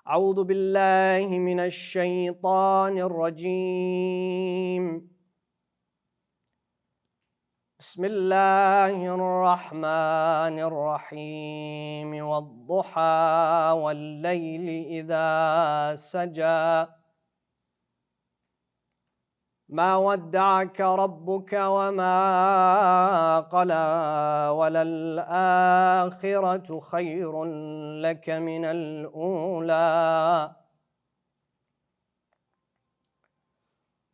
أعوذ بالله من الشيطان الرجيم بسم الله الرحمن الرحيم والضحى والليل إذا سجى ما ودعك ربك وما قلى وللآخرة خير لك من الأولى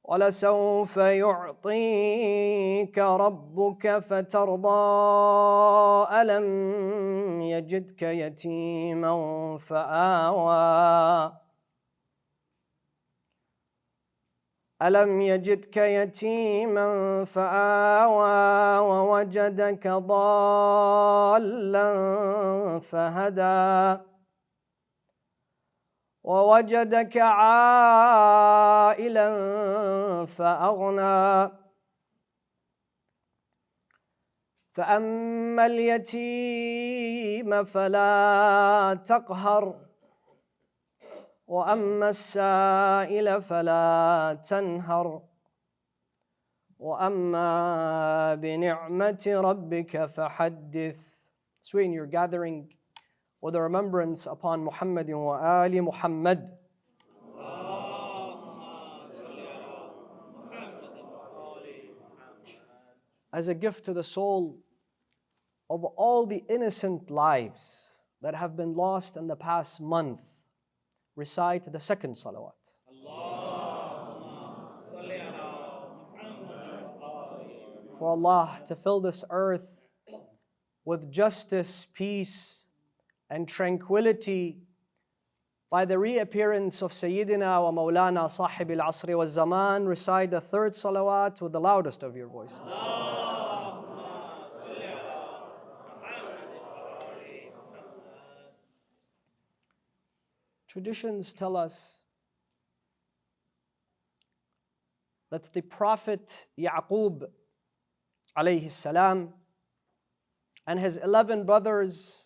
ولسوف يعطيك ربك فترضى ألم يجدك يتيما فآوى ألم يجدك يتيما فآوى ووجدك ضالا فهدى ووجدك عائلا فأغنى فأما اليتيم فلا تقهر وأما السائل فلا تنهر وأما بنعمة ربك فحدث. Sweet, you're gathering with a remembrance upon Muhammad wa Ali Muhammad. As a gift to the soul of all the innocent lives that have been lost in the past month, recite the second salawat. For Allah to fill this earth with justice, peace, and tranquility by the reappearance of Sayyidina wa Mawlana Sahib al-Asri wa Zaman, recite the third salawat with the loudest of your voices. Traditions tell us that the Prophet Yaqub alayhi salam and his 11 brothers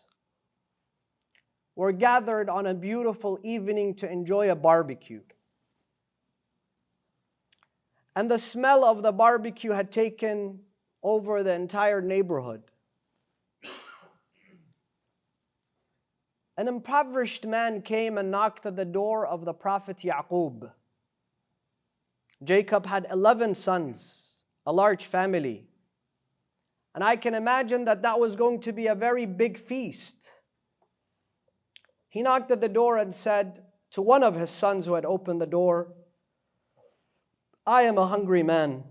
were gathered on a beautiful evening to enjoy a barbecue. And the smell of the barbecue had taken over the entire neighborhood. An impoverished man came and knocked at the door of the Prophet Yaqub. Jacob had 11 sons, a large family. And I can imagine that that was going to be a very big feast. He knocked at the door and said to one of his sons who had opened the door, I am a hungry man.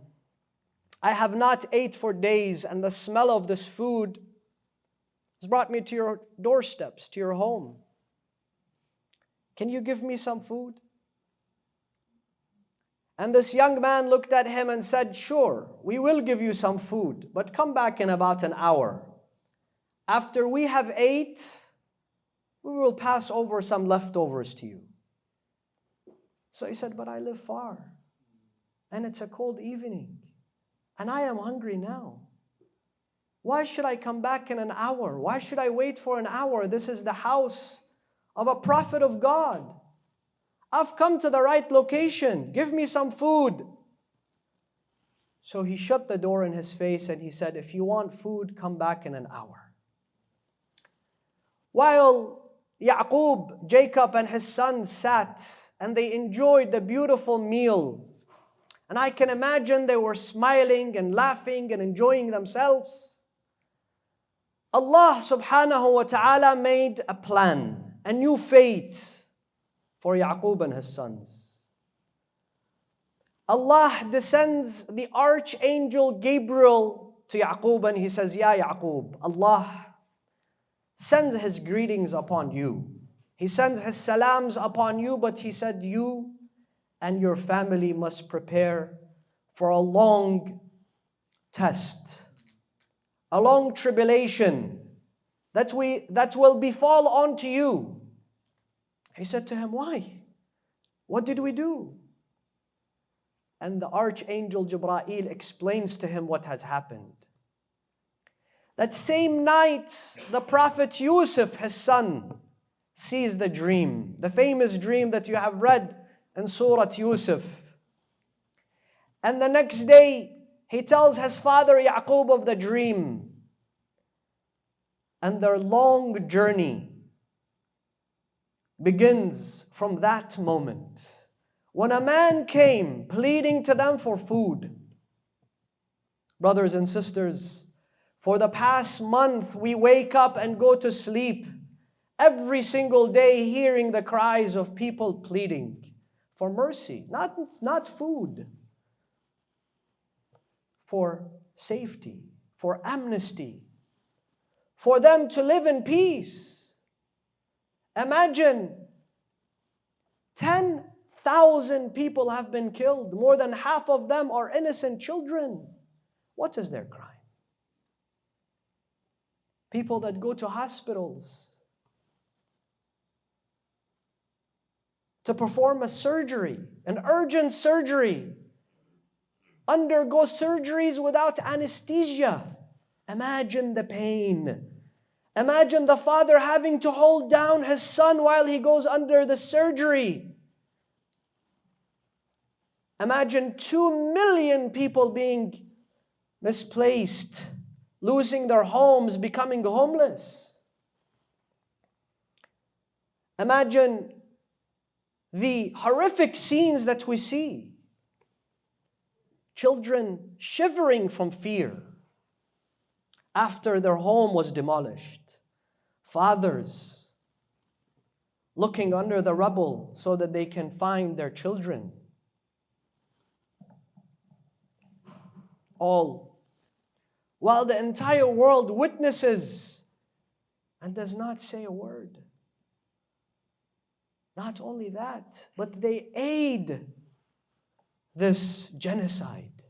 I have not ate for days, and the smell of this food has brought me to your doorsteps, to your home. Can you give me some food? And this young man looked at him and said, sure, we will give you some food, but come back in about an hour. After we have ate, we will pass over some leftovers to you. So he said, but I live far, and it's a cold evening, and I am hungry now. Why should I come back in an hour? Why should I wait for an hour? This is the house of a prophet of God. I've come to the right location. Give me some food. So he shut the door in his face and he said, if you want food, come back in an hour. While Yaqub, Jacob and his sons sat and they enjoyed the beautiful meal, and I can imagine they were smiling and laughing and enjoying themselves, Allah subhanahu wa ta'ala made a plan, a new fate for Yaqub and his sons. Allah descends the archangel Gabriel to Yaqub and he says, Ya Yaqub, Allah sends his greetings upon you. He sends his salams upon you, but he said you and your family must prepare for a long test, a long tribulation that will befall onto you. He said to him, why? What did we do? And the archangel Jibreel explains to him what has happened. That same night, the Prophet Yusuf, his son, sees the dream, the famous dream that you have read in Surah Yusuf. And the next day, he tells his father Yaqub of the dream. And their long journey begins from that moment. When a man came pleading to them for food. Brothers and sisters, for the past month, we wake up and go to sleep every single day hearing the cries of people pleading for mercy, not food, for safety, for amnesty, for them to live in peace. Imagine 10,000 people have been killed. More than half of them are innocent children. What is their crime? People that go to hospitals to perform a surgery, an urgent surgery, undergo surgeries without anesthesia. Imagine the pain. Imagine the father having to hold down his son while he goes under the surgery. Imagine 2 million people being misplaced, losing their homes, becoming homeless. Imagine the horrific scenes that we see. Children shivering from fear after their home was demolished. Fathers looking under the rubble so that they can find their children. All while the entire world witnesses and does not say a word. Not only that, but they aid this genocide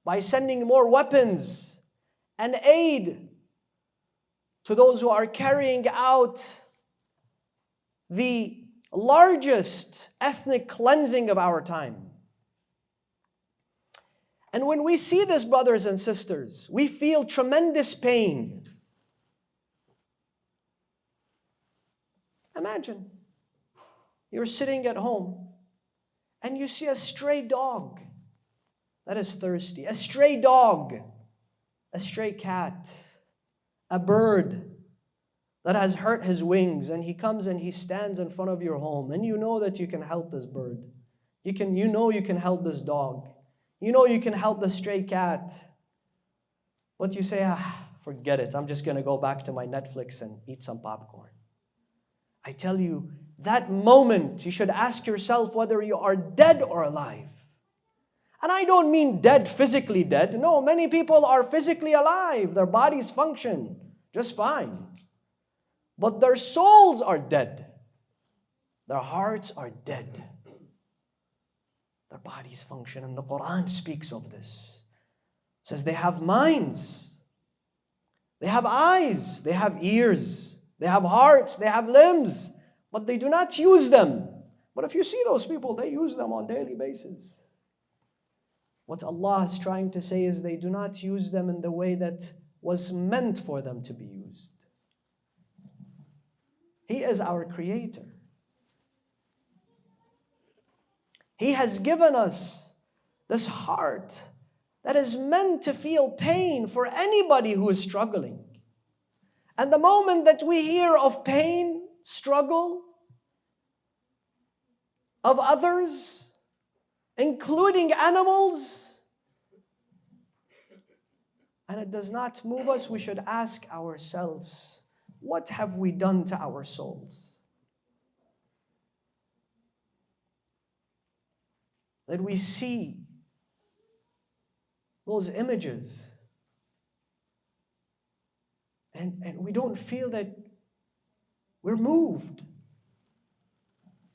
by sending more weapons and aid to those who are carrying out the largest ethnic cleansing of our time. And when we see this, brothers and sisters, we feel tremendous pain. Imagine you're sitting at home and you see a stray dog that is thirsty, a stray dog, a stray cat, a bird that has hurt his wings, and he comes and he stands in front of your home, and you know that you can help this bird. You know you can help this dog. You know you can help the stray cat. But you say, forget it. I'm just going to go back to my Netflix and eat some popcorn. I tell you, that moment you should ask yourself whether you are dead or alive. And I don't mean dead, physically dead. No, many people are physically alive. Their bodies function just fine. But their souls are dead. Their hearts are dead. Their bodies function, and the Quran speaks of this. It says they have minds, they have eyes, they have ears, they have hearts, they have limbs, but they do not use them. But if you see those people, they use them on a daily basis. What Allah is trying to say is they do not use them in the way that was meant for them to be used. He is our Creator. He has given us this heart that is meant to feel pain for anybody who is struggling. And the moment that we hear of pain, struggle of others, including animals, and it does not move us, we should ask ourselves, what have we done to our souls? That we see those images and we don't feel that we're moved.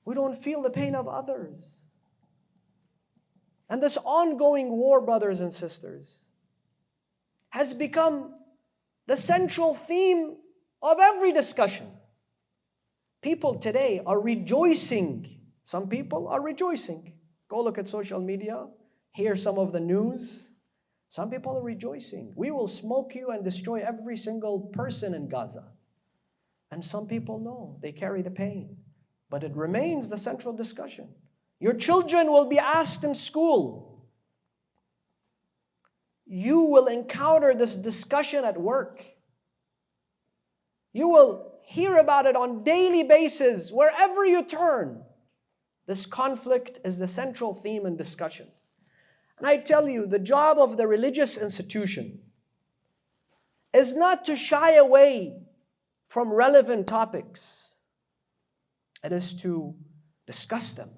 We don't feel the pain of others. And this ongoing war, brothers and sisters, has become the central theme of every discussion. People today are rejoicing. Some people are rejoicing. Go look at social media, hear some of the news. Some people are rejoicing. We will smoke you and destroy every single person in Gaza. And some people know, they carry the pain. But it remains the central discussion. Your children will be asked in school. You will encounter this discussion at work. You will hear about it on a daily basis, wherever you turn. This conflict is the central theme and discussion. And I tell you, the job of the religious institution is not to shy away from relevant topics. It is to discuss them.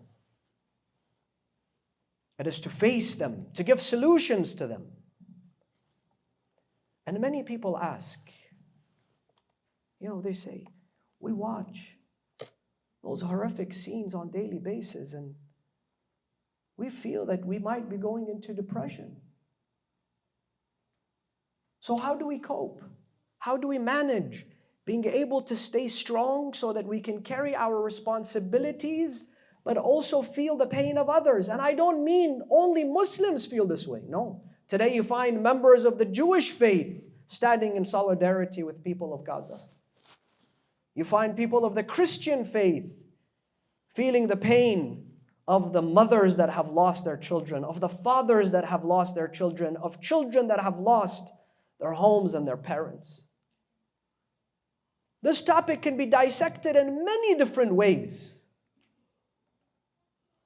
It is to face them, to give solutions to them. And many people ask, they say, we watch those horrific scenes on a daily basis and we feel that we might be going into depression. So how do we cope? How do we manage being able to stay strong so that we can carry our responsibilities but also feel the pain of others? And I don't mean only Muslims feel this way. No. Today you find members of the Jewish faith standing in solidarity with people of Gaza. You find people of the Christian faith feeling the pain of the mothers that have lost their children, of the fathers that have lost their children, of children that have lost their homes and their parents. This topic can be dissected in many different ways.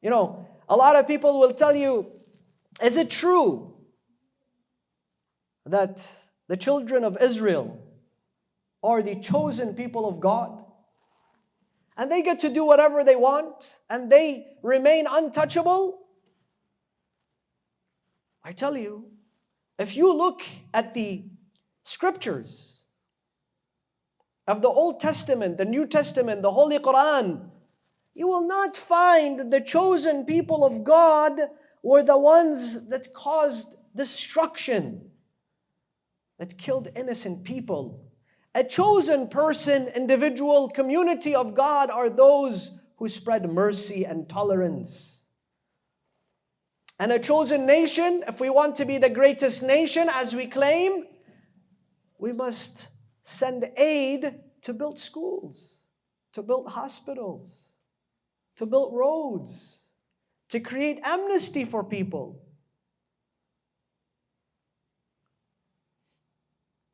A lot of people will tell you, is it true that the children of Israel are the chosen people of God? And they get to do whatever they want, and they remain untouchable? I tell you, if you look at the scriptures of the Old Testament, the New Testament, the Holy Quran, you will not find the chosen people of God were the ones that caused destruction, that killed innocent people. A chosen person, individual, community of God are those who spread mercy and tolerance. And a chosen nation, if we want to be the greatest nation as we claim, we must send aid to build schools, to build hospitals, to build roads, to create amnesty for people.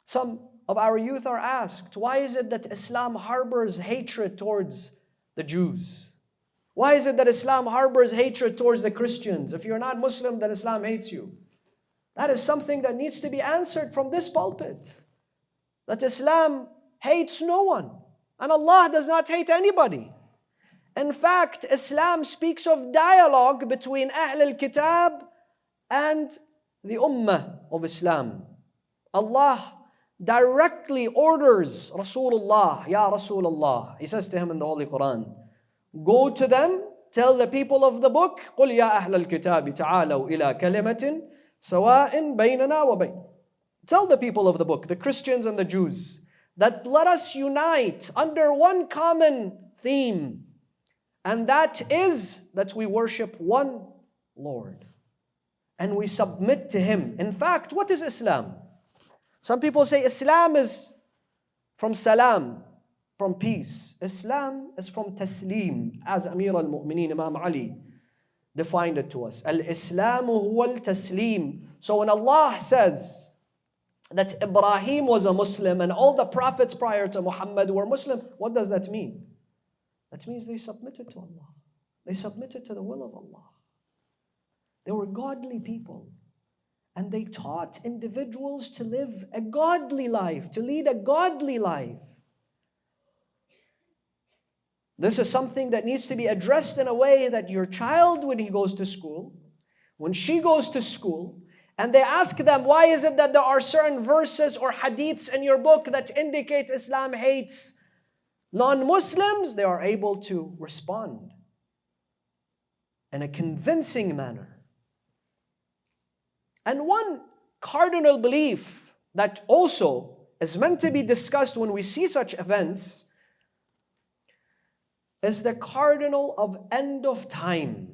Some of our youth are asked, why is it that Islam harbors hatred towards the Jews? Why is it that Islam harbors hatred towards the Christians? If you're not Muslim, then Islam hates you. That is something that needs to be answered from this pulpit. That Islam hates no one. And Allah does not hate anybody. In fact, Islam speaks of dialogue between Ahl al-Kitab and the Ummah of Islam. Allah directly orders Rasulullah, Ya Rasulullah. He says to him in the Holy Quran, go to them, tell the people of the book, قُلْ يَا أَهْلَ الْكِتَابِ تَعَالَوْا إِلَى كَلِمَةٍ سَوَاءٍ بَيْنَنَا وَبَيْنَ. Tell the people of the book, the Christians and the Jews, that let us unite under one common theme, and that is that we worship one Lord and we submit to Him. In fact, what is Islam? Some people say Islam is from Salam, from peace. Islam is from Taslim, as Amir al-Mu'mineen Imam Ali defined it to us. Al-Islamu huwa al-Taslim. So when Allah says that Ibrahim was a Muslim and all the prophets prior to Muhammad were Muslim, what does that mean? That means they submitted to Allah. They submitted to the will of Allah. They were godly people. And they taught individuals to live a godly life, to lead a godly life. This is something that needs to be addressed in a way that your child, when he goes to school, when she goes to school, and they ask them, why is it that there are certain verses or hadiths in your book that indicate Islam hates non-Muslims? They are able to respond in a convincing manner. And one cardinal belief that also is meant to be discussed when we see such events is the cardinal of end of time.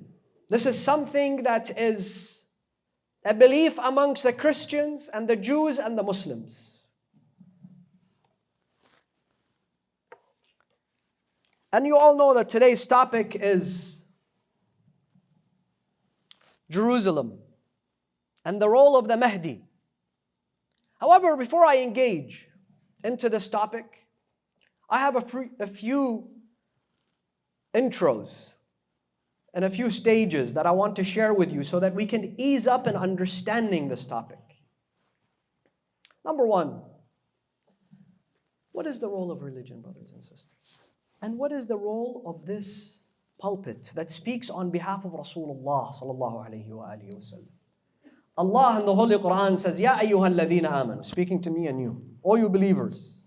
This is something that is a belief amongst the Christians and the Jews and the Muslims. And you all know that today's topic is Jerusalem and the role of the Mahdi. However, before I engage into this topic, I have a few intros and a few stages that I want to share with you so that we can ease up in understanding this topic. Number one, what is the role of religion, brothers and sisters? And what is the role of this pulpit that speaks on behalf of Rasulullah sallallahu alayhi wa alihi wa sallam? Allah in the Holy Quran says, Ya ayyuha alladhina amanu, speaking to me and you, all you believers.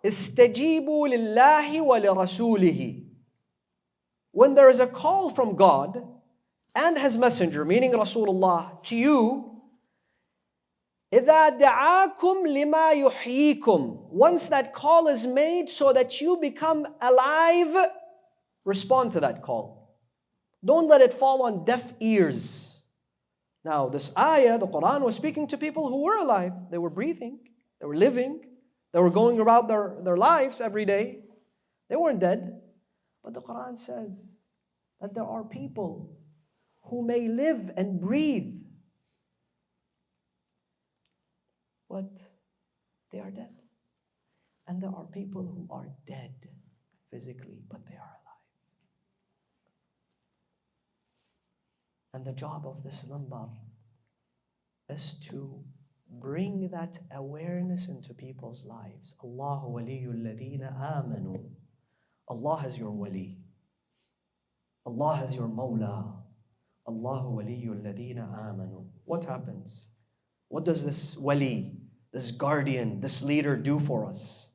Istajibu lillahi wa lirasulihi. When there is a call from God and His Messenger, meaning Rasulullah, to you, إِذَا دَعَاكُمْ لِمَا يُحْيِيكُمْ. Once that call is made so that you become alive, respond to that call. Don't let it fall on deaf ears. Now, this ayah, the Quran, was speaking to people who were alive. They were breathing. They were living. They were going about their lives every day. They weren't dead. But the Quran says that there are people who may live and breathe, but they are dead. And there are people who are dead physically, but they are alive. And the job of this minbar is to bring that awareness into people's lives. Allahu waliyul ladina amanu. Allah is your wali. Allah is your mawla. Allahu waliyul ladina amanu. What happens? What does this wali, this guardian, this leader do for us?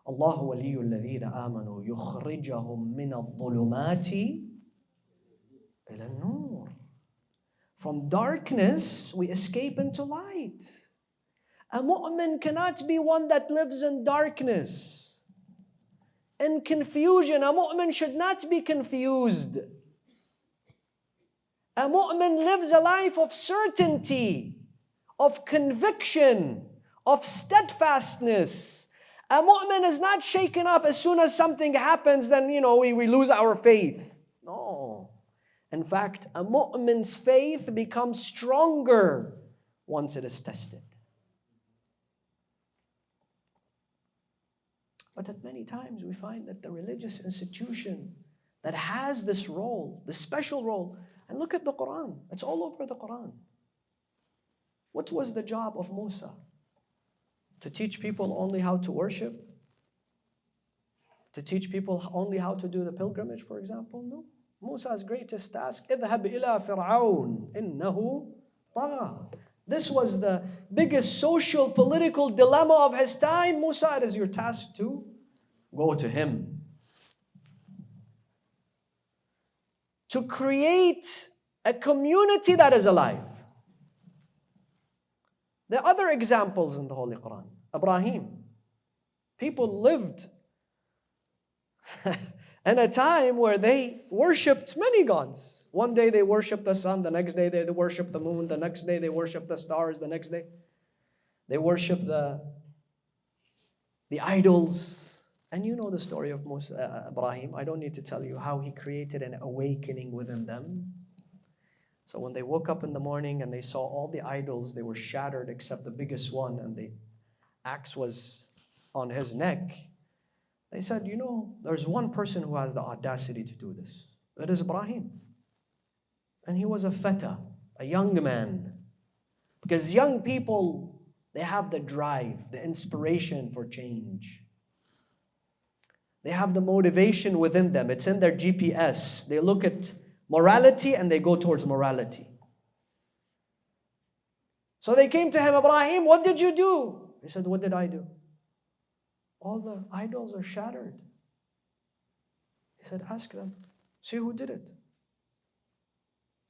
Allahu waliyul ladina amanu yukhrijahum min al-dhulumati ila an-nur. From darkness, we escape into light. A mu'min cannot be one that lives in darkness, in confusion. A mu'min should not be confused. A mu'min lives a life of certainty, of conviction, of steadfastness. A mu'min is not shaken up as soon as something happens, then we lose our faith. No. In fact, a mu'min's faith becomes stronger once it is tested. But at many times we find that the religious institution that has this role, this special role, and look at the Quran, it's all over the Quran. What was the job of Musa? To teach people only how to worship? To teach people only how to do the pilgrimage, for example? No. Musa's greatest task, اذهب إلى فرعون إنه طغى. This was the biggest social, political dilemma of his time. Musa, it is your task to go to him. To create a community that is alive. There are other examples in the Holy Quran. Ibrahim. People lived in a time where they worshipped many gods. One day they worship the sun, the next day they worship the moon, the next day they worship the stars, the next day they worship the idols. And you know the story of Ibrahim. I don't need to tell you how he created an awakening within them. So when they woke up in the morning and they saw all the idols, they were shattered except the biggest one, and the axe was on his neck. They said, there's one person who has the audacity to do this. It is Ibrahim. And he was a feta, a young man. Because young people, they have the drive, the inspiration for change. They have the motivation within them. It's in their GPS. They look at morality and they go towards morality. So they came to him, Ibrahim, what did you do? He said, what did I do? All the idols are shattered. He said, ask them. See who did it.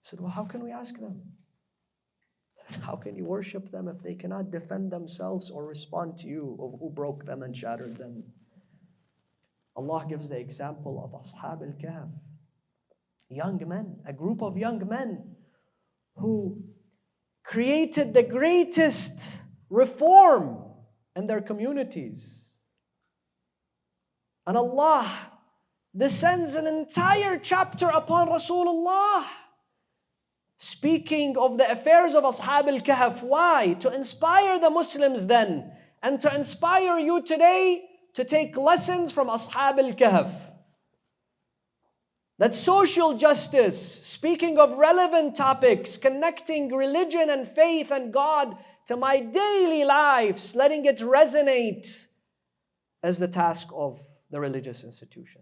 He said, well, how can we ask them? He said, how can you worship them if they cannot defend themselves or respond to you of who broke them and shattered them? Allah gives the example of Ashab al-Kahf. Young men, a group of young men who created the greatest reform in their communities. And Allah descends an entire chapter upon Rasulullah, speaking of the affairs of Ashab al-Kahf. Why? To inspire the Muslims then, and to inspire you today to take lessons from Ashab al-Kahf. That social justice, speaking of relevant topics, connecting religion and faith and God to my daily lives, letting it resonate as the task of the religious institution.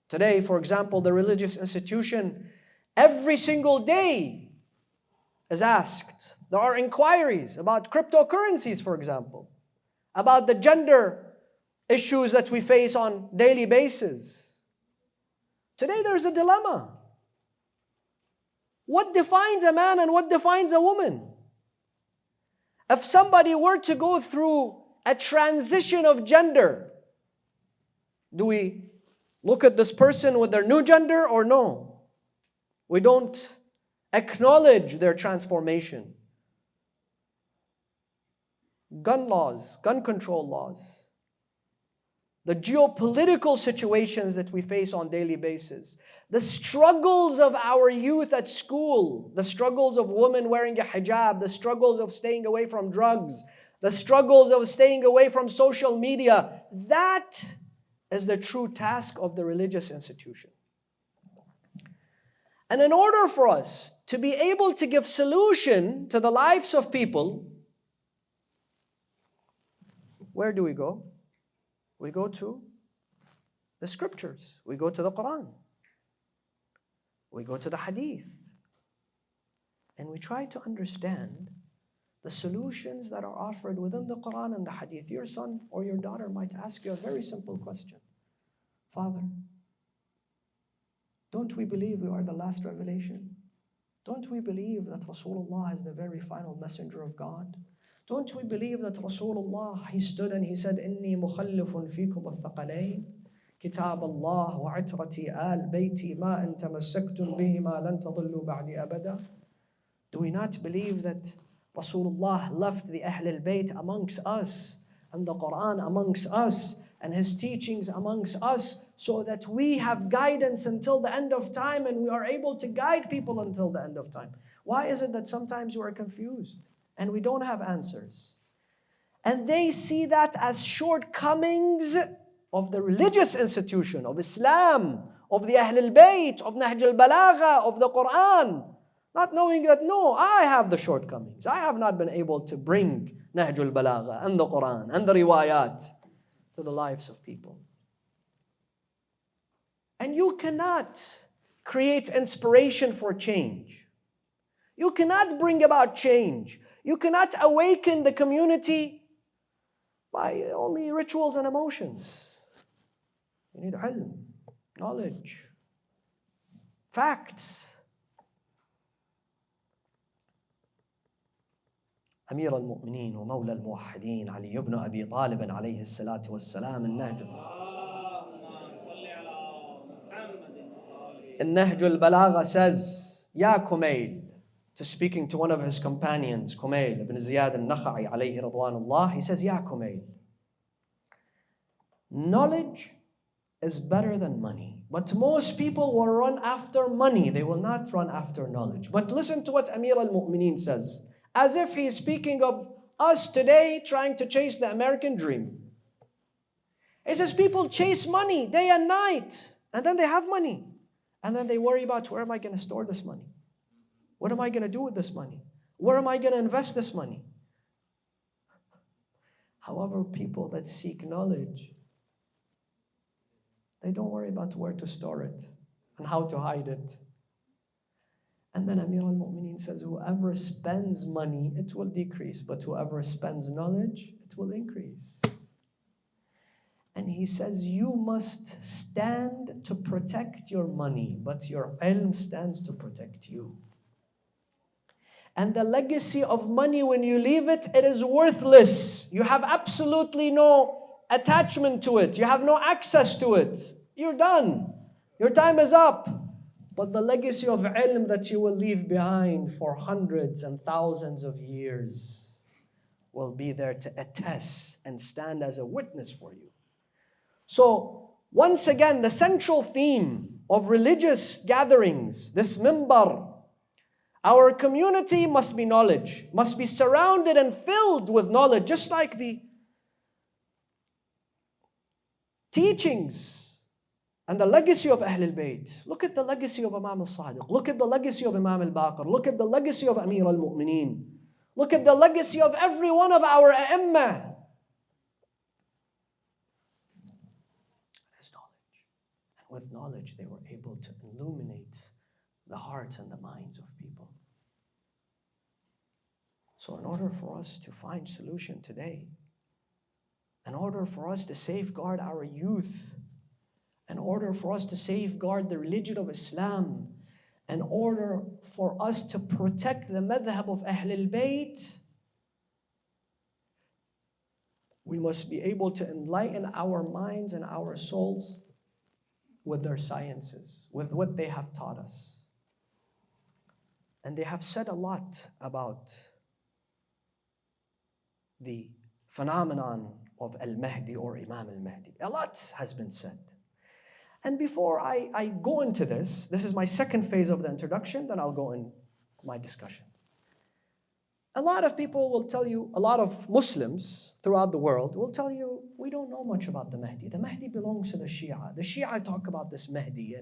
Today, for example, the religious institution, every single day is asked. There are inquiries about cryptocurrencies, for example, about the gender issues that we face on a daily basis. Today there's a dilemma. What defines a man and what defines a woman? If somebody were to go through a transition of gender, do we look at this person with their new gender or no? We don't acknowledge their transformation. Gun laws, gun control laws, the geopolitical situations that we face on a daily basis, the struggles of our youth at school, the struggles of women wearing a hijab, the struggles of staying away from drugs, the struggles of staying away from social media. That is the true task of the religious institution. And in order for us to be able to give solution to the lives of people, where do we go? We go to the scriptures. We go to the Quran. We go to the hadith. And we try to understand the solutions that are offered within the Quran and the hadith. Your son or your daughter might ask you a very simple question. Father, don't we believe we are the last revelation? Don't we believe that Rasulullah is the very final messenger of God? Don't we believe that Rasulullah, he stood and he said, إِنِّي مُخَلِّفٌ فِيكُمُ الثَّقَلَيْنِ كِتَابَ اللَّهِ وَعِتْرَةِ آلْ بَيْتِي مَا أَن تَمَسَّكْتُمْ بِهِمَا لَن تَضِلُّوا بَعْدِي أَبَدًا. Do we not believe that Rasulullah left the Ahl al-Bayt amongst us, and the Quran amongst us, and his teachings amongst us, so that we have guidance until the end of time, and we are able to guide people until the end of time? Why is it that sometimes we are confused and we don't have answers? And they see that as shortcomings of the religious institution, of Islam, of the Ahl al-Bayt, of Nahj al-Balagha, of the Quran. Not knowing that, no, I have the shortcomings. I have not been able to bring Nahj al-Balagha and the Quran and the riwayat to the lives of people. And you cannot create inspiration for change. You cannot bring about change. You cannot awaken the community by only rituals and emotions. You need ilm, knowledge, facts. أمير المؤمنين ومولى الموحدين علي بن أبي طالب عليه الصلاة والسلام النهج البلاغة says, Ya Kumail, to speaking to one of his companions, Kumail ibn Ziyad al-Nakha'i alayhi radwanullah, he says, Ya Kumail, knowledge is better than money. But most people will run after money. They will not run after knowledge. But listen to what Amir al-Mu'mineen says, as if he is speaking of us today trying to chase the American dream. He says people chase money day and night, and then they have money. And then they worry about, where am I going to store this money? What am I going to do with this money? Where am I going to invest this money? However, people that seek knowledge, they don't worry about where to store it and how to hide it. And then Amir al-Mu'mineen says, whoever spends money, it will decrease. But whoever spends knowledge, it will increase. And he says, you must stand to protect your money, but your ilm stands to protect you. And the legacy of money, when you leave it, it is worthless. You have absolutely no attachment to it. You have no access to it. You're done. Your time is up. But the legacy of ilm that you will leave behind for hundreds and thousands of years, will be there to attest and stand as a witness for you. So, once again, the central theme of religious gatherings, this mimbar, our community must be knowledge, must be surrounded and filled with knowledge, just like the teachings and the legacy of Ahlul Bayt. Look at the legacy of Imam al-Sadiq. Look at the legacy of Imam al-Baqir. Look at the legacy of Amir al-Mu'mineen. Look at the legacy of every one of our A'imma. There's knowledge. And with knowledge, they were able to illuminate the hearts and the minds of people. So in order for us to find solution today, in order for us to safeguard our youth, in order for us to safeguard the religion of Islam, in order for us to protect the madhab of Ahlul Bayt, we must be able to enlighten our minds and our souls with their sciences, with what they have taught us. And they have said a lot about the phenomenon of Al-Mahdi or Imam al-Mahdi. A lot has been said. And before I go into this is my second phase of the introduction, then I'll go in my discussion. A lot of people will tell you, a lot of Muslims throughout the world will tell you, we don't know much about the Mahdi. The Mahdi belongs to the Shia. The Shia talk about this Mahdi.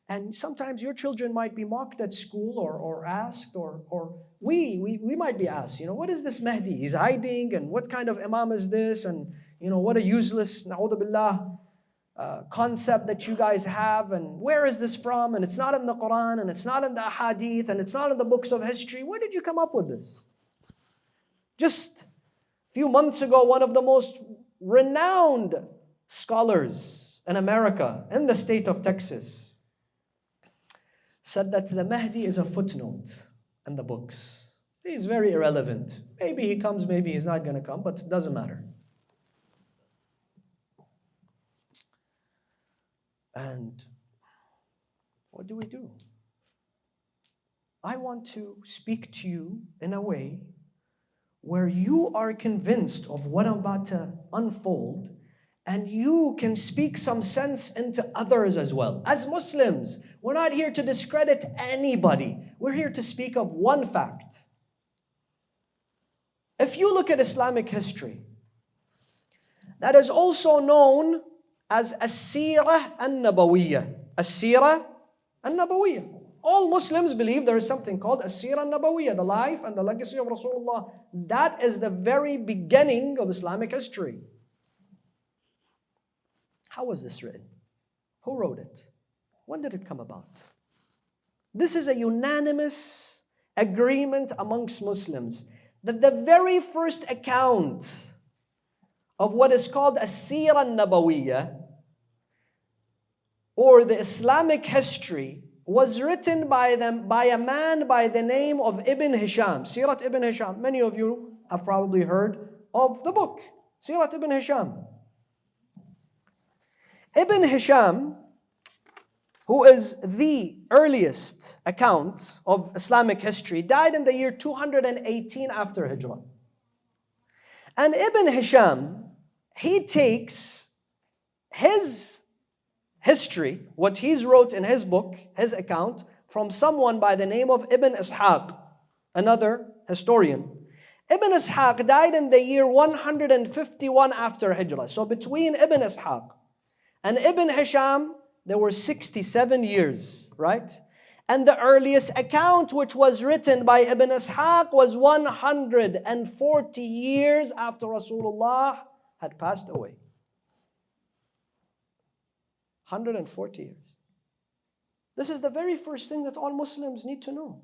And sometimes your children might be mocked at school or asked, or we might be asked, what is this Mahdi? He's hiding, and what kind of Imam is this? And, what a useless, na'udhu billah, concept that you guys have, and where is this from? And it's not in the Quran, and it's not in the Ahadith, and it's not in the books of history. Where did you come up with this? Just a few months ago, one of the most renowned scholars in America, in the state of Texas, said that the Mahdi is a footnote in the books. He's very irrelevant. Maybe he comes, maybe he's not going to come, but it doesn't matter. And what do? I want to speak to you in a way where you are convinced of what I'm about to unfold, and you can speak some sense into others as well. As Muslims, we're not here to discredit anybody. We're here to speak of one fact. If you look at Islamic history, that is also known as As-Sirah An-Nabawiyyah. As-Sirah An-Nabawiyyah. All Muslims believe there is something called As-Sirah An-Nabawiyyah, the life and the legacy of Rasulullah. That is the very beginning of Islamic history. How was this written? Who wrote it? When did it come about? This is a unanimous agreement amongst Muslims that the very first account of what is called As-Sirah An-Nabawiyyah, or the Islamic history, was written by a man by the name of Ibn Hisham. Sirat Ibn Hisham. Many of you have probably heard of the book, Sirat Ibn Hisham. Ibn Hisham, who is the earliest account of Islamic history, died in the year 218 after Hijrah. And Ibn Hisham, he takes his history, what he's wrote in his book, his account, from someone by the name of Ibn Ishaq, another historian. Ibn Ishaq died in the year 151 after Hijrah. So between Ibn Ishaq and Ibn Hisham, there were 67 years, right? And the earliest account, which was written by Ibn Ishaq, was 140 years after Rasulullah had passed away. 140 years. This is the very first thing that all Muslims need to know.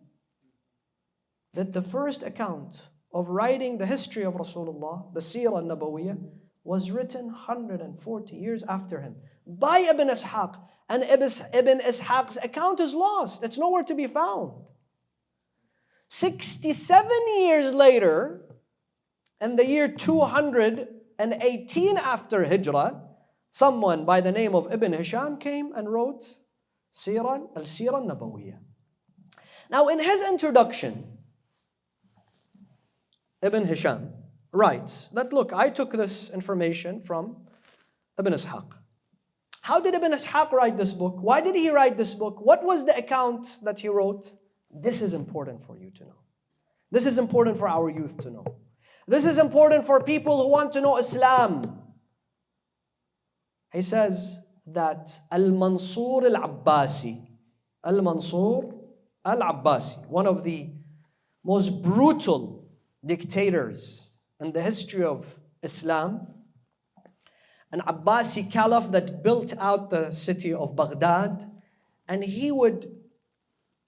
That the first account of writing the history of Rasulullah, the Sirah Nabawiyyah, was written 140 years after him by Ibn Ishaq. And Ibn Ishaq's account is lost. It's nowhere to be found. 67 years later, in the year 218 after Hijrah, someone by the name of Ibn Hisham came and wrote Al-Sirah Nabawiyyah. Now in his introduction, Ibn Hisham, writes that, look, I took this information from Ibn Ishaq. How did Ibn Ishaq write this book? Why did he write this book? What was the account that he wrote? This is important for you to know. This is important for our youth to know. This is important for people who want to know Islam. He says that Al-Mansur Al-Abbasi, Al-Mansur Al-Abbasi, one of the most brutal dictators in the history of Islam, an Abbasi caliph that built out the city of Baghdad, and he would,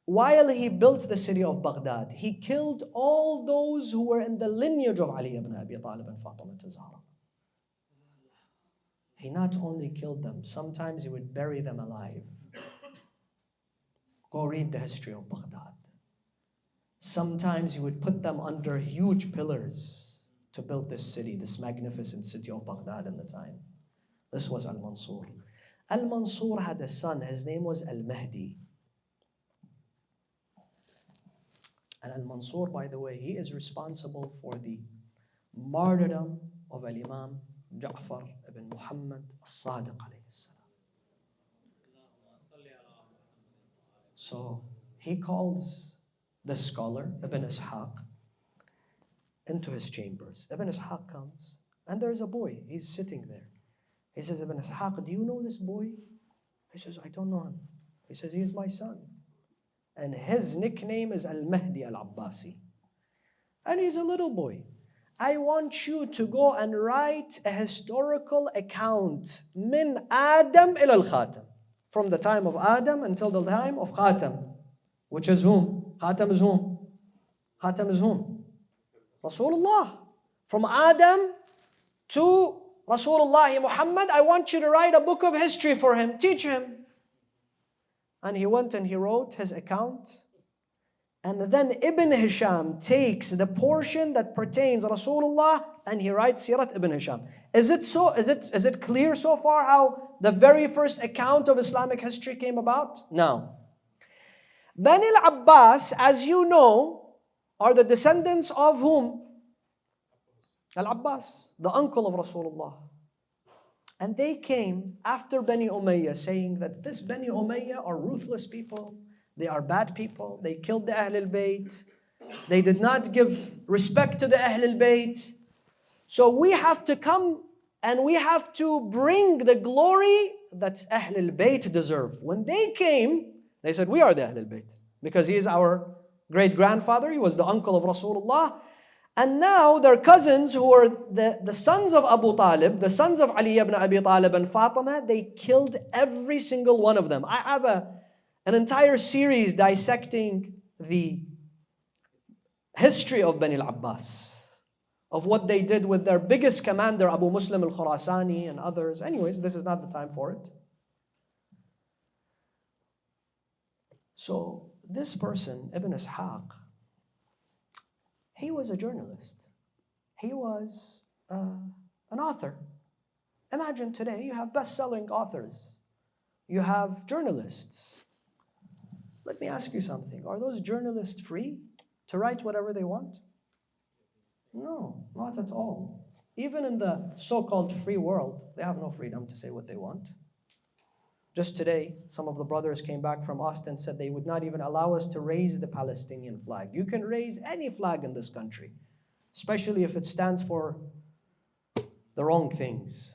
while he built the city of Baghdad, he killed all those who were in the lineage of Ali ibn Abi Talib and Fatima al-Zahra. He not only killed them, sometimes he would bury them alive. Go read the history of Baghdad. Sometimes he would put them under huge pillars to build this city, this magnificent city of Baghdad in the time. This was Al-Mansur. Al-Mansur had a son, his name was Al-Mahdi. And Al-Mansur, by the way, he is responsible for the martyrdom of Al-Imam Ja'far ibn Muhammad al-Sadiq alayhi salam. So he calls the scholar, Ibn Ishaq, into his chambers. Ibn Ishaq comes, and there's a boy. He's sitting there. He says, Ibn Ishaq, do you know this boy? He says, I don't know him. He says, he is my son. And his nickname is Al-Mahdi Al-Abbasi. And he's a little boy. I want you to go and write a historical account min Adam ila al-Khatam. From the time of Adam until the time of Khatam. Which is whom? Khatam is whom? Khatam is whom? Rasulullah. From Adam to Rasulullah Muhammad, I want you to write a book of history for him. Teach him. And he went and he wrote his account. And then Ibn Hisham takes the portion that pertains to Rasulullah and he writes Sirat Ibn Hisham. Is it clear so far how the very first account of Islamic history came about? No. Bani al-Abbas, as you know, are the descendants of whom? Al-Abbas, the uncle of Rasulullah. And they came after Bani Umayyah saying that this Bani Umayyah are ruthless people. They are bad people. They killed the Ahl al-Bayt. They did not give respect to the Ahl al-Bayt. So we have to come and we have to bring the glory that Ahl al-Bayt deserve. When they came, they said, we are the Ahl al-Bayt. Because he is our great-grandfather. He was the uncle of Rasulullah. And now their cousins who are the sons of Abu Talib, the sons of Ali ibn Abi Talib and Fatima, they killed every single one of them. I have an entire series dissecting the history of Bani al-Abbas, of what they did with their biggest commander, Abu Muslim al-Khurasani and others. Anyways, this is not the time for it. So this person, Ibn Ishaq, he was a journalist. He was an author. Imagine today you have best-selling authors. You have journalists. Let me ask you something. Are those journalists free to write whatever they want? No, not at all. Even in the so-called free world, they have no freedom to say what they want. Just today, some of the brothers came back from Austin and said they would not even allow us to raise the Palestinian flag. You can raise any flag in this country, especially if it stands for the wrong things.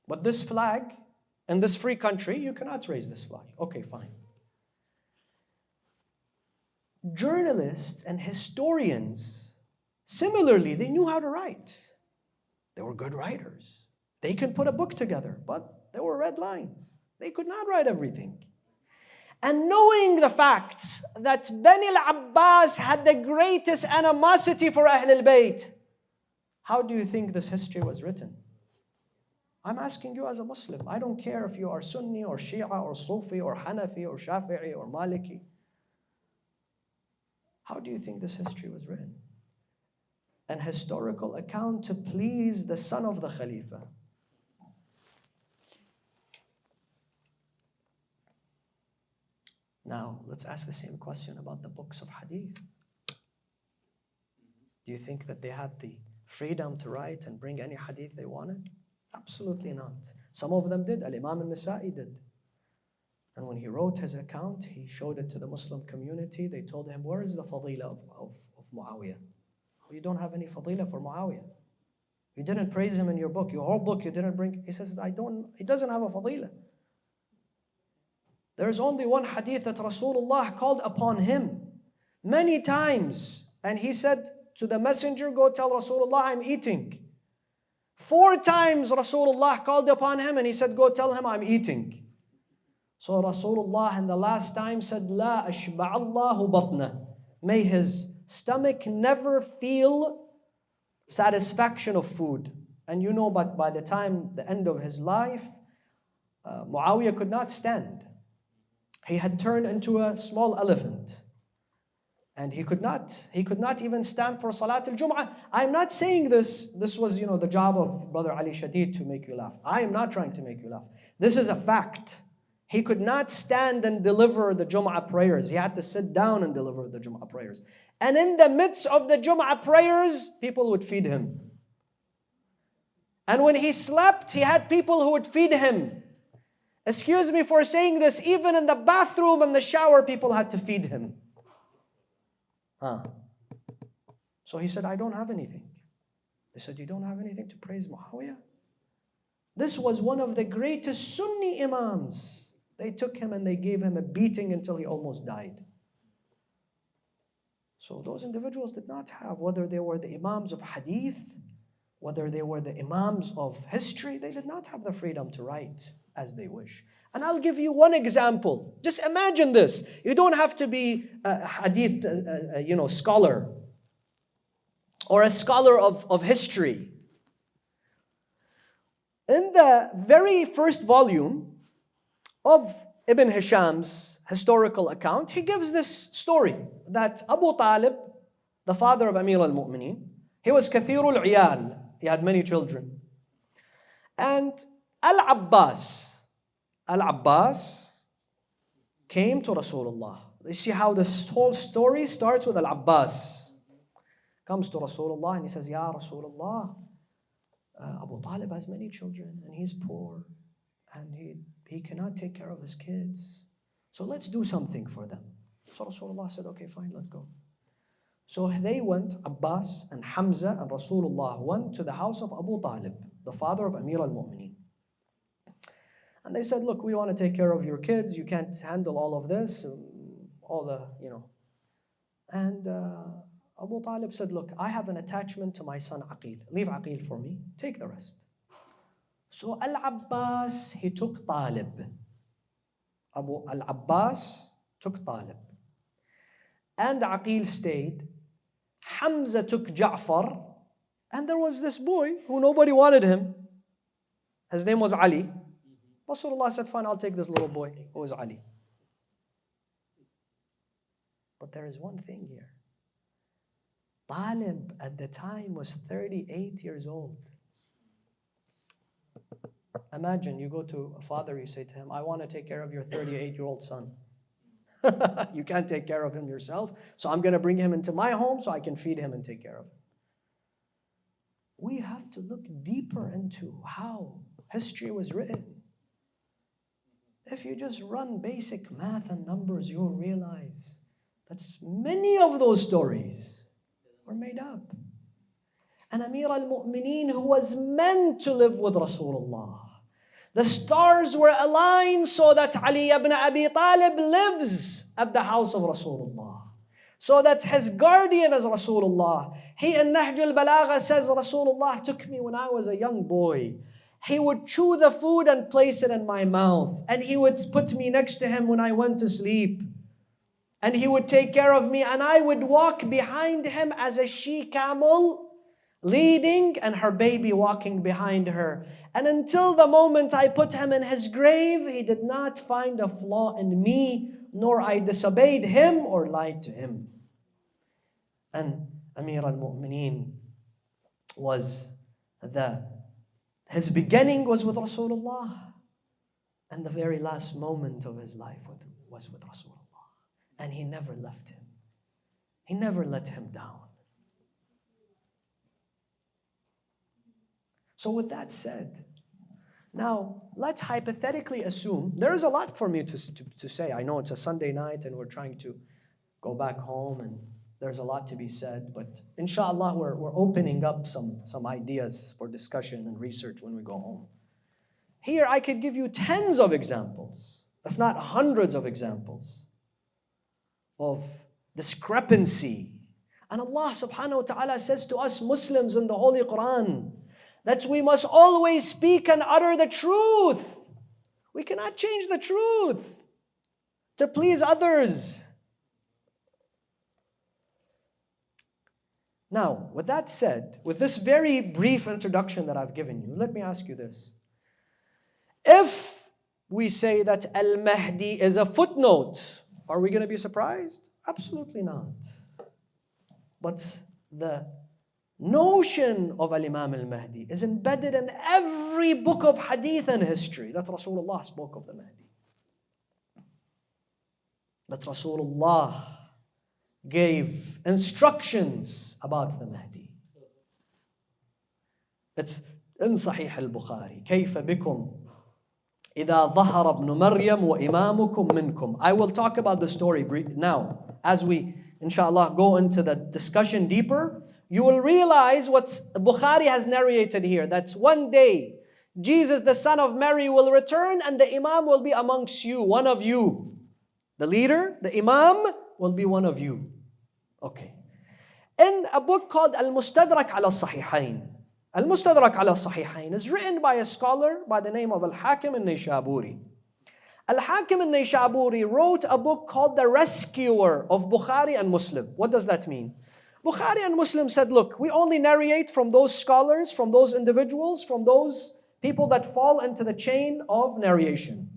But this flag, in this free country, you cannot raise this flag. Okay, fine. Journalists and historians, similarly, they knew how to write. They were good writers. They can put a book together, but there were red lines. They could not write everything. And knowing the facts that Bani al-Abbas had the greatest animosity for Ahl al-Bayt, how do you think this history was written? I'm asking you as a Muslim. I don't care if you are Sunni or Shia or Sufi or Hanafi or Shafi'i or Maliki. How do you think this history was written? An historical account to please the son of the Khalifa. Now, let's ask the same question about the books of hadith. Do you think that they had the freedom to write and bring any hadith they wanted? Absolutely not. Some of them did. Imam al-Nasa'i did. And when he wrote his account, he showed it to the Muslim community. They told him, where is the fadila of Muawiyah? Oh, you don't have any fadila for Muawiyah. You didn't praise him in your book. Your whole book you didn't bring. He says, he doesn't have a fadila. There is only one hadith that Rasulullah called upon him many times. And he said to the messenger, go tell Rasulullah I'm eating. 4 times Rasulullah called upon him and he said, go tell him I'm eating. So Rasulullah in the last time said, La ashba'allahu batna. May his stomach never feel satisfaction of food. And you know, but by the time the end of his life, Muawiyah could not stand. He had turned into a small elephant. And he could not even stand for Salat al-Jum'ah. I'm not saying this was, the job of Brother Ali Shadid to make you laugh. I am not trying to make you laugh. This is a fact. He could not stand and deliver the Jum'ah prayers. He had to sit down and deliver the Jum'ah prayers. And in the midst of the Jum'ah prayers, people would feed him. And when he slept, he had people who would feed him. Excuse me for saying this, even in the bathroom and the shower, people had to feed him. So he said, I don't have anything. They said, you don't have anything to praise Muawiyah? This was one of the greatest Sunni Imams. They took him and they gave him a beating until he almost died. So those individuals did not have, whether they were the Imams of Hadith, whether they were the Imams of history, they did not have the freedom to write as they wish. And I'll give you one example. Just imagine this. You don't have to be a Hadith scholar or a scholar of history. In the very first volume of Ibn Hisham's historical account, he gives this story that Abu Talib, the father of Amir al-Mu'mineen, he was kathirul iyal. He had many children. And Al-Abbas came to Rasulullah. You see how this whole story starts with Al-Abbas. Comes to Rasulullah and he says, Ya Rasulullah, Abu Talib has many children and he's poor and he cannot take care of his kids. So let's do something for them. So Rasulullah said, okay, fine, let's go. So they went, Abbas and Hamza and Rasulullah went to the house of Abu Talib, the father of Amir al-Mu'mineen. And they said, look, we want to take care of your kids. You can't handle all of this, And Abu Talib said, look, I have an attachment to my son Aqil. Leave Aqil for me. Take the rest. So Al-Abbas, he took Talib. Al-Abbas took Talib. And Aqil stayed. Hamza took Ja'far. And there was this boy who nobody wanted him. His name was Ali. Rasulullah said, fine, I'll take this little boy who is Ali. But there is one thing here. Talib at the time was 38 years old. Imagine you go to a father, you say to him, I want to take care of your 38-year-old son. You can't take care of him yourself, so I'm going to bring him into my home so I can feed him and take care of him. We have to look deeper into how history was written. If you just run basic math and numbers, you'll realize that many of those stories were made up. And Amir al-Mu'mineen, who was meant to live with Rasulullah, the stars were aligned so that Ali ibn Abi Talib lives at the house of Rasulullah, so that his guardian is Rasulullah. He in Nahj al-Balagha says, Rasulullah took me when I was a young boy. He would chew the food and place it in my mouth. And he would put me next to him when I went to sleep. And he would take care of me. And I would walk behind him as a she-camel leading and her baby walking behind her. And until the moment I put him in his grave, he did not find a flaw in me, nor I disobeyed him or lied to him. And Amir al-Mu'mineen his beginning was with Rasulullah, and the very last moment of his life was with Rasulullah. And he never left him. He never let him down. So with that said, now let's hypothetically assume, there is a lot for me to say. I know it's a Sunday night and we're trying to go back home and there's a lot to be said, but inshallah we're opening up some ideas for discussion and research when we go home. Here I could give you tens of examples, if not hundreds of examples of discrepancy. And Allah subhanahu wa ta'ala says to us Muslims in the Holy Quran that we must always speak and utter the truth. We cannot change the truth to please others. Now, with that said, with this very brief introduction that I've given you, let me ask you this. If we say that Al-Mahdi is a footnote, are we going to be surprised? Absolutely not. But the notion of Al-Imam Al-Mahdi is embedded in every book of hadith and history that Rasulullah spoke of the Mahdi. That Rasulullah gave instructions about the Mahdi. It's in Sahih al-Bukhari. كيف بكم إذا ظهر ابن مريم وإمامكم منكم. I will talk about the story now. As we, inshallah, go into the discussion deeper, you will realize what Bukhari has narrated here. That's one day, Jesus, the son of Mary, will return and the Imam will be amongst you, one of you. The leader, the Imam, will be one of you. Okay. In a book called Al-Mustadrak ala Sahihain. Al-Mustadrak ala Sahihain is written by a scholar by the name of Al-Hakim al-Nayshaburi. Al-Hakim al-Nayshaburi wrote a book called The Rescuer of Bukhari and Muslim. What does that mean? Bukhari and Muslim said, look, we only narrate from those scholars, from those individuals, from those people that fall into the chain of narration.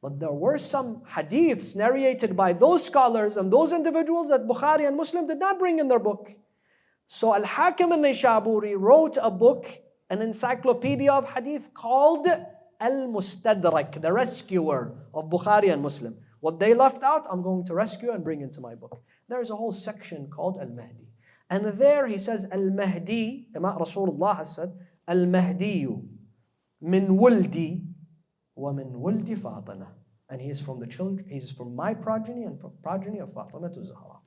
But there were some hadiths narrated by those scholars and those individuals that Bukhari and Muslim did not bring in their book. So Al-Hakim al-Nayshaburi wrote a book, an encyclopedia of hadith called Al-Mustadrak, the rescuer of Bukhari and Muslim. What they left out, I'm going to rescue and bring into my book. There is a whole section called Al-Mahdi. And there he says, Al-Mahdi, Rasulullah has said, Al-Mahdiyu min wuldi wa min wuldi Fatima. And he is from the children, he is from my progeny and from progeny of Fatima to Zahra.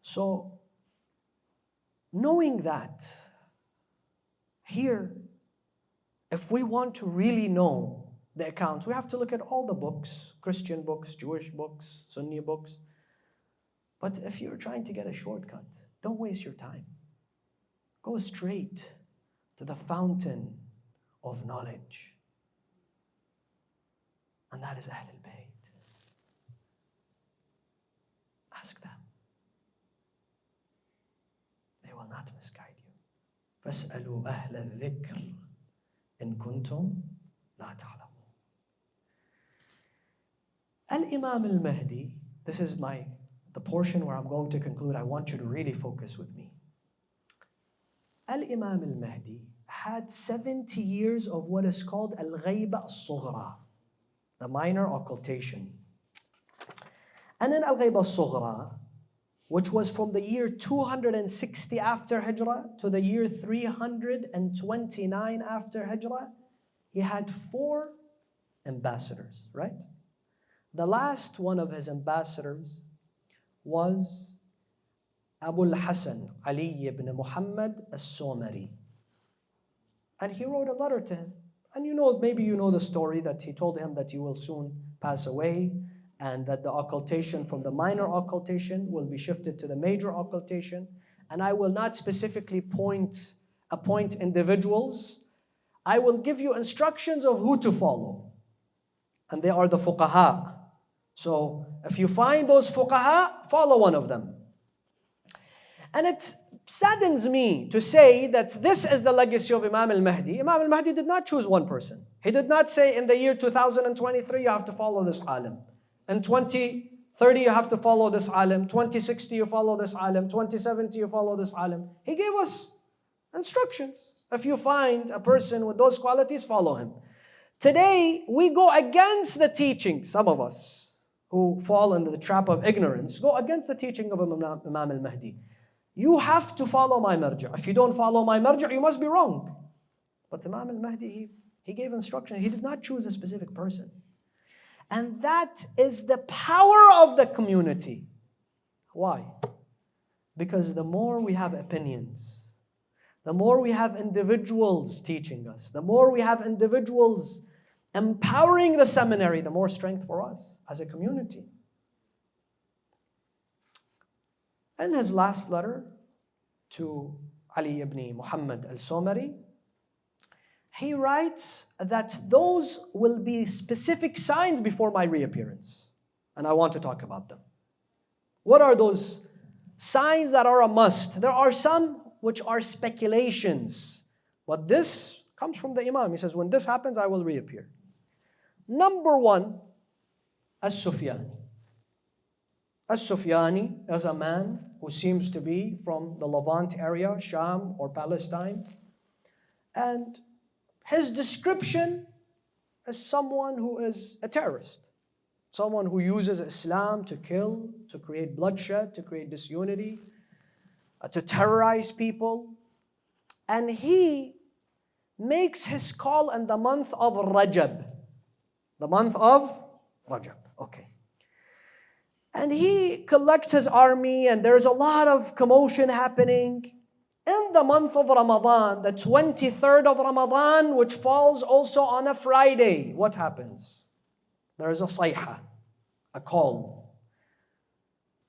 So, knowing that, here, if we want to really know the accounts, we have to look at all the books, Christian books, Jewish books, Sunni books. But if you're trying to get a shortcut, don't waste your time. Go straight to the fountain of knowledge. And that is Ahl al-Bayt. Ask them. They will not misguide you. فَاسْأَلُوا أَهْلَ الذِّكْرِ إِن كُنْتُمْ لَا تَعْلَمُونَ. Al-Imam al-Mahdi, this is the portion where I'm going to conclude. I want you to really focus with me. Al-Imam al-Mahdi had 70 years of what is called al-Ghayba al-Sughra, the minor occultation. And in al-Ghayba al-Sughra, which was from the year 260 after Hijrah to the year 329 after Hijrah, he had 4 ambassadors, right? The last one of his ambassadors was Abu al-Hasan Ali ibn Muhammad al-Somari. And he wrote a letter to him. And maybe you know the story that he told him that you will soon pass away and that the occultation from the minor occultation will be shifted to the major occultation. And I will not specifically appoint individuals. I will give you instructions of who to follow. And they are the fuqaha. So if you find those fuqaha, follow one of them. And it saddens me to say that this is the legacy of Imam al-Mahdi. Imam al-Mahdi did not choose one person. He did not say in the year 2023 you have to follow this alim. In 2030 you have to follow this alim. 2060 you follow this alim. 2070 you follow this alim. He gave us instructions. If you find a person with those qualities, follow him. Today we go against the teaching, some of us who fall into the trap of ignorance, go against the teaching of Imam al-Mahdi. You have to follow my marja'. If you don't follow my marja', you must be wrong. But Imam al-Mahdi, he gave instruction. He did not choose a specific person. And that is the power of the community. Why? Because the more we have opinions, the more we have individuals teaching us, the more we have individuals empowering the seminary, the more strength for us as a community. In his last letter to Ali ibn Muhammad al-Somari, he writes that those will be specific signs before my reappearance. And I want to talk about them. What are those signs that are a must? There are some which are speculations. But this comes from the Imam. He says, when this happens, I will reappear. Number one, As-Sufyani. As-Sufyani is a man who seems to be from the Levant area, Sham or Palestine. And his description is someone who is a terrorist. Someone who uses Islam to kill, to create bloodshed, to create disunity, to terrorize people. And he makes his call in the month of Rajab. The month of Rajab, okay. And he collects his army, and there's a lot of commotion happening. In the month of Ramadan, the 23rd of Ramadan, which falls also on a Friday, what happens? There is a sayha, a call,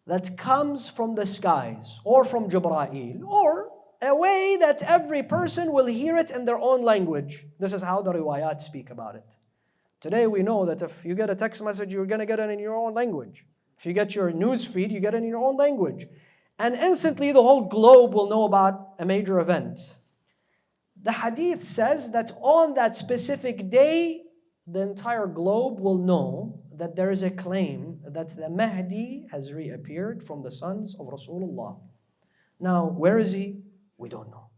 that comes from the skies, or from Jibreel, or a way that every person will hear it in their own language. This is how the riwayat speak about it. Today we know that if you get a text message, you're going to get it in your own language. If you get your news feed, you get it in your own language. And instantly the whole globe will know about a major event. The hadith says that on that specific day, the entire globe will know that there is a claim that the Mahdi has reappeared from the sons of Rasulullah. Now, where is he? We don't know.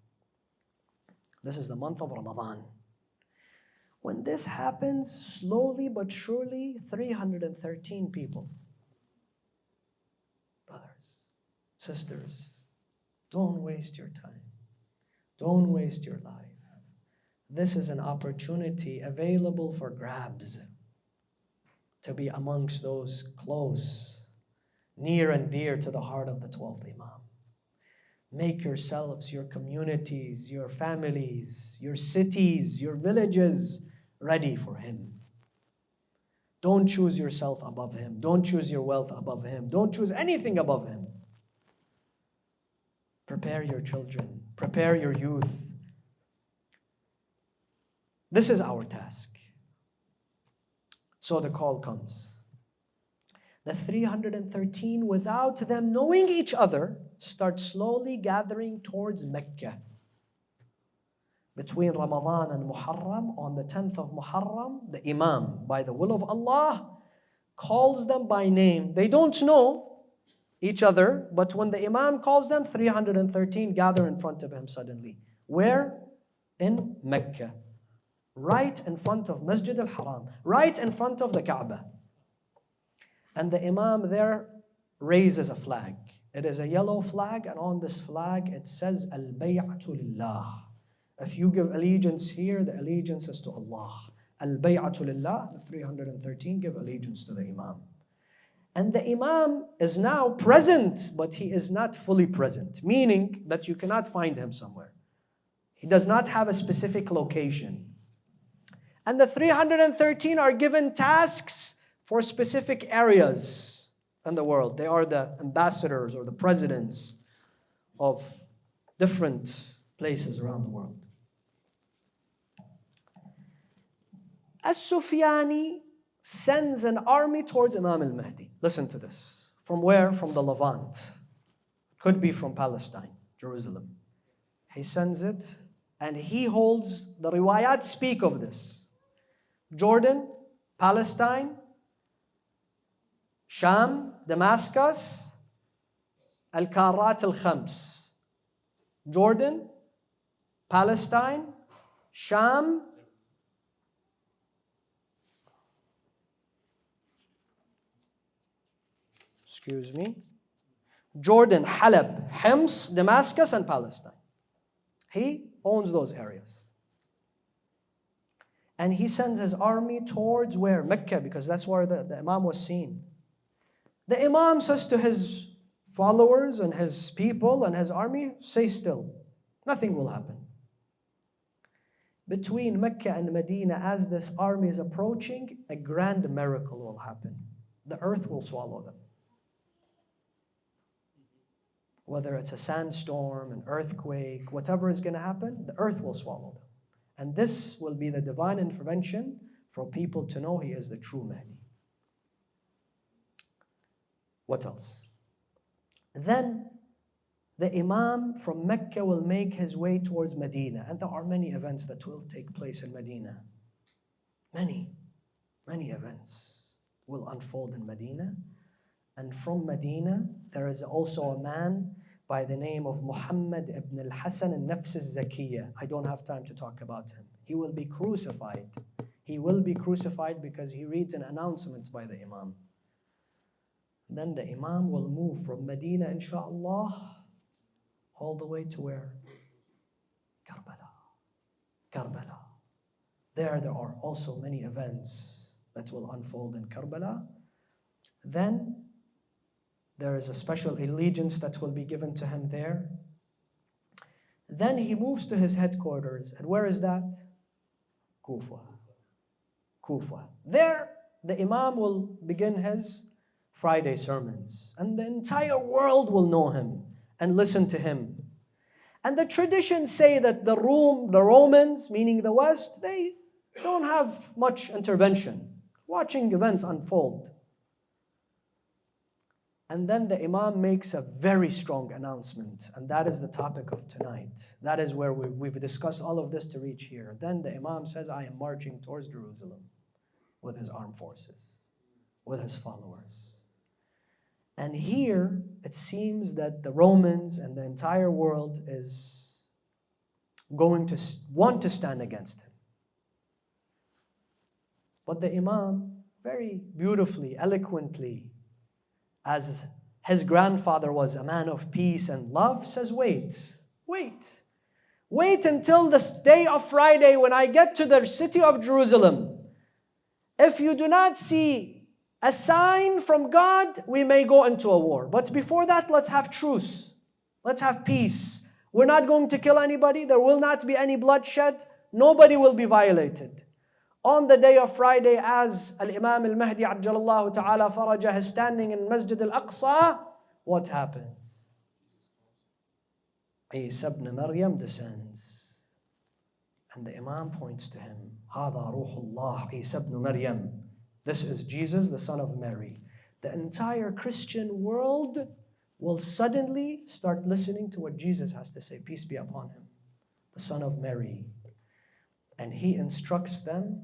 This is the month of Ramadan. When this happens, slowly but surely, 313 people. Brothers, sisters, don't waste your time. Don't waste your life. This is an opportunity available for grabs to be amongst those close, near and dear to the heart of the 12th Imam. Make yourselves, your communities, your families, your cities, your villages ready for him. Don't choose yourself above him. Don't choose your wealth above him. Don't choose anything above him. Prepare your children. Prepare your youth. This is our task. So the call comes. The 313, without them knowing each other, start slowly gathering towards Mecca. Between Ramadan and Muharram, on the 10th of Muharram, the Imam, by the will of Allah, calls them by name. They don't know each other, but when the Imam calls them, 313 gather in front of him suddenly. Where? In Mecca. Right in front of Masjid al-Haram. Right in front of the Kaaba. And the Imam there raises a flag. It is a yellow flag, and on this flag it says, Al-Bay'atu Lillah. If you give allegiance here, the allegiance is to Allah. Al-Bay'atu Lillah, the 313 give allegiance to the Imam. And the Imam is now present, but he is not fully present, meaning that you cannot find him somewhere. He does not have a specific location. And the 313 are given tasks for specific areas in the world. They are the ambassadors or the presidents of different places around the world. As-Sufyani sends an army towards Imam al-Mahdi. Listen to this. From where? From the Levant. Could be from Palestine, Jerusalem. He sends it, and he holds, the riwayat speak of this. Jordan, Palestine, Sham, Damascus, Al-Karat al-Khams. Jordan, Palestine, Sham, Jordan, Halab, Hims, Damascus, and Palestine. He owns those areas. And he sends his army towards where? Mecca, because that's where the Imam was seen. The Imam says to his followers and his people and his army, stay still. Nothing will happen. Between Mecca and Medina, as this army is approaching, a grand miracle will happen. The earth will swallow them. Whether it's a sandstorm, an earthquake, whatever is going to happen, the earth will swallow them. And this will be the divine intervention for people to know he is the true Mahdi. What else? Then the Imam from Mecca will make his way towards Medina. And there are many events that will take place in Medina. Many events will unfold in Medina. And from Medina, there is also a man by the name of Muhammad ibn al-Hasan al-Nafs al-Zakiyya. I don't have time to talk about him. He will be crucified. He will be crucified because he reads an announcement by the Imam. Then the Imam will move from Medina, inshaAllah, all the way to where? Karbala. There are also many events that will unfold in Karbala. Then there is a special allegiance that will be given to him there. Then he moves to his headquarters. And where is that? Kufa. There, the Imam will begin his Friday sermons. And the entire world will know him and listen to him. And the traditions say that the Romans, meaning the West, they don't have much intervention, watching events unfold. And then the Imam makes a very strong announcement, and that is the topic of tonight. That is where we've discussed all of this to reach here. Then the Imam says, I am marching towards Jerusalem with his armed forces, with his followers. And here, it seems that the Romans and the entire world is going to want to stand against him. But the Imam, very beautifully, eloquently, as his grandfather was a man of peace and love, says, wait until this day of Friday when I get to the city of Jerusalem. If you do not see a sign from God, we may go into a war. But before that, let's have truce. Let's have peace. We're not going to kill anybody. There will not be any bloodshed. Nobody will be violated. On the day of Friday, as Al-Imam Al-Mahdi Ajjalallahu Ta'ala Farajah is standing in Masjid Al-Aqsa, what happens? Isa ibn Maryam descends. And the Imam points to him. هَذَا رُوحُ اللَّهِ Isa ibn Maryam. This is Jesus, the son of Mary. The entire Christian world will suddenly start listening to what Jesus has to say. Peace be upon him. The son of Mary. And he instructs them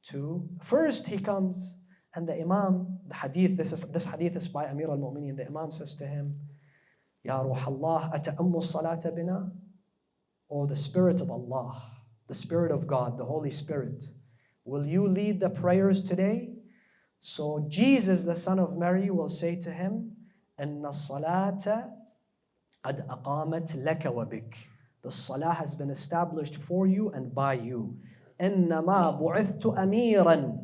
to, first he comes and the Imam, the hadith, this hadith is by Amir al-Mu'mineen. The Imam says to him, Ya Ruh Allah, ata'ammu salata bina? O the Spirit of Allah, the Spirit of God, the Holy Spirit, will you lead the prayers today? So Jesus, the son of Mary, will say to him, Inna salata qad aqamat laka wa bik. The salah has been established for you and by you. إنما بعثت أميرا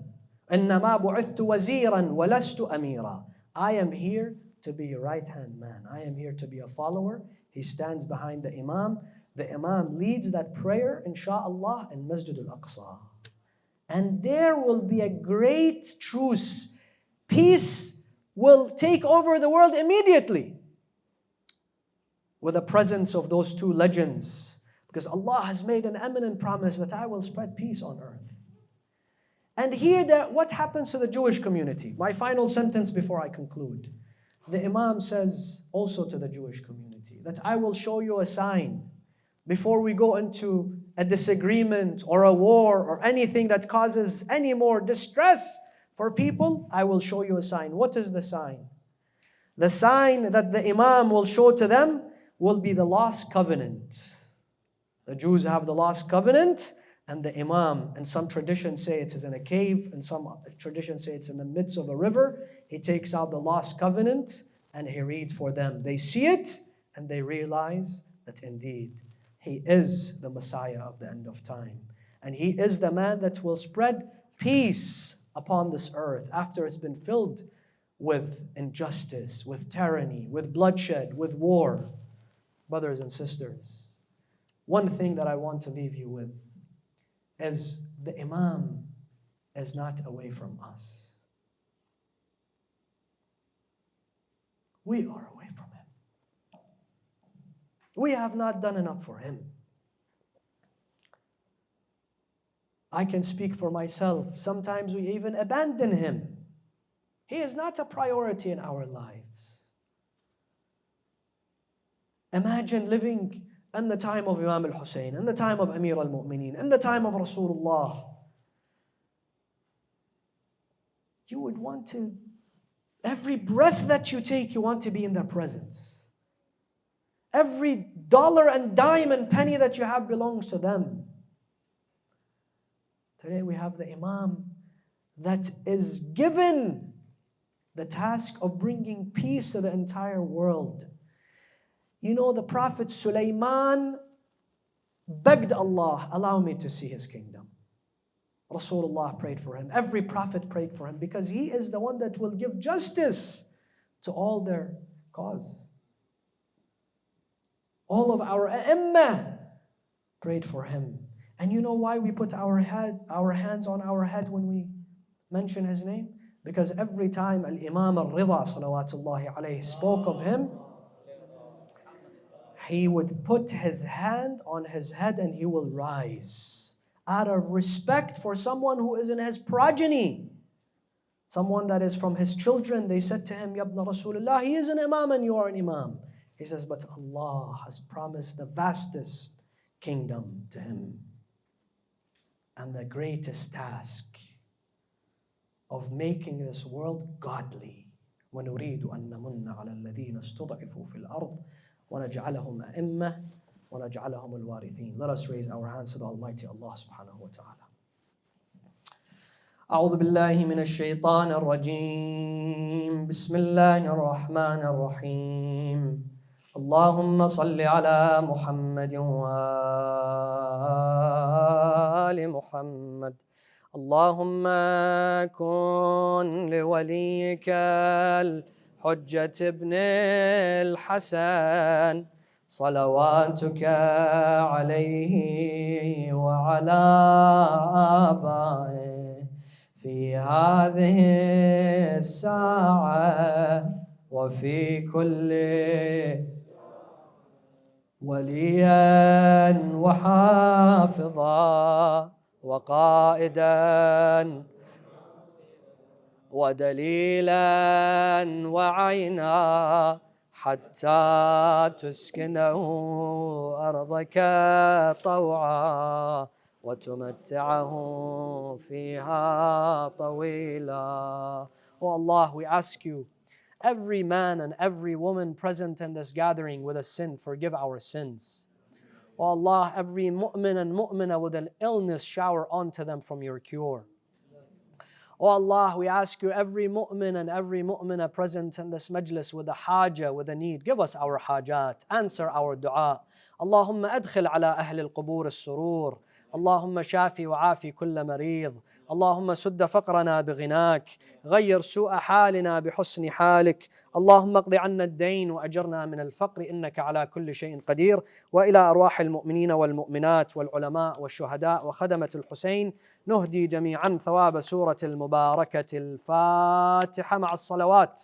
إنما بعثت وزيرا ولست أميرا. I am here to be a right-hand man. I am here to be a follower. He stands behind the Imam. The Imam leads that prayer, insha'Allah, in Masjid Al-Aqsa. And there will be a great truce. Peace will take over the world immediately with the presence of those two legends. Because Allah has made an eminent promise that I will spread peace on earth. And here, what happens to the Jewish community? My final sentence before I conclude. The Imam says also to the Jewish community that I will show you a sign before we go into a disagreement or a war or anything that causes any more distress for people. I will show you a sign. What is the sign? The sign that the Imam will show to them will be the lost covenant. The Jews have the lost covenant, and the Imam, and some traditions say it is in a cave, and some traditions say it's in the midst of a river. He takes out the lost covenant, and he reads for them. They see it and they realize that indeed he is the Messiah of the end of time. And he is the man that will spread peace upon this earth after it's been filled with injustice, with tyranny, with bloodshed, with war. Brothers and sisters, one thing that I want to leave you with is the Imam is not away from us. We are away from him. We have not done enough for him. I can speak for myself. Sometimes we even abandon him. He is not a priority in our lives. Imagine living in the time of Imam al-Hussein, in the time of Amir al-Mu'mineen, in the time of Rasulullah. You would want to, every breath that you take, you want to be in their presence. Every dollar and dime and penny that you have belongs to them. Today we have the Imam that is given the task of bringing peace to the entire world. You know, the Prophet Sulaiman begged Allah, allow me to see his kingdom. Rasulullah prayed for him. Every prophet prayed for him because he is the one that will give justice to all their cause. All of our AMYN prayed for him. And you know why we put our hands on our head when we mention his name? Because every time Al-Imam al-Ridha salawatullahi alayhi spoke of him, he would put his hand on his head and he will rise. Out of respect for someone who is in his progeny, someone that is from his children, they said to him, Yabna Rasulullah, he is an Imam and you are an Imam. He says, but Allah has promised the vastest kingdom to him and the greatest task of making this world godly. وَنُرِيدُ أَن نَمُنَّ عَلَى الَّذِينَ اسْتُضْعِفُوا فِي الْأَرْضِ وَنَجْعَلَهُمْ أَئِمَّةً وَنَجْعَلَهُمُ الْوَارِثِينَ. Let us raise our hands to the Almighty Allah subhanahu wa ta'ala. أعوذ بالله من الشيطان الرجيم. بسم الله الرحمن الرحيم. اللهم صل على محمد وآل محمد. اللهم كن لوليك الحجة ابن الحسن صلواتك عليه وعلى آبائه في هذه الساعة وفي كل وليا وحافظا وقائدا ودليلا وعينا حتى تسكنه أرضك طوعا وتمتعه فيها طويلا. Oh Allah, we ask you, every man and every woman present in this gathering with a sin, forgive our sins. Oh Allah, every mu'min and mu'mina with an illness, shower onto them from your cure. Oh Allah, we ask you, every mu'min and every mu'mina present in this majlis with a haja, with a need, give us our hajat, answer our dua. Allahumma adkhil ala ahli al-qubur al-surur. اللهم شافي وعافي كل مريض. اللهم سد فقرنا بغناك. غير سوء حالنا بحسن حالك. اللهم اقض عنا الدين وأجرنا من الفقر إنك على كل شيء قدير. وإلى أرواح المؤمنين والمؤمنات والعلماء والشهداء وخدمة الحسين نهدي جميعا ثواب سورة المباركة الفاتحة مع الصلوات.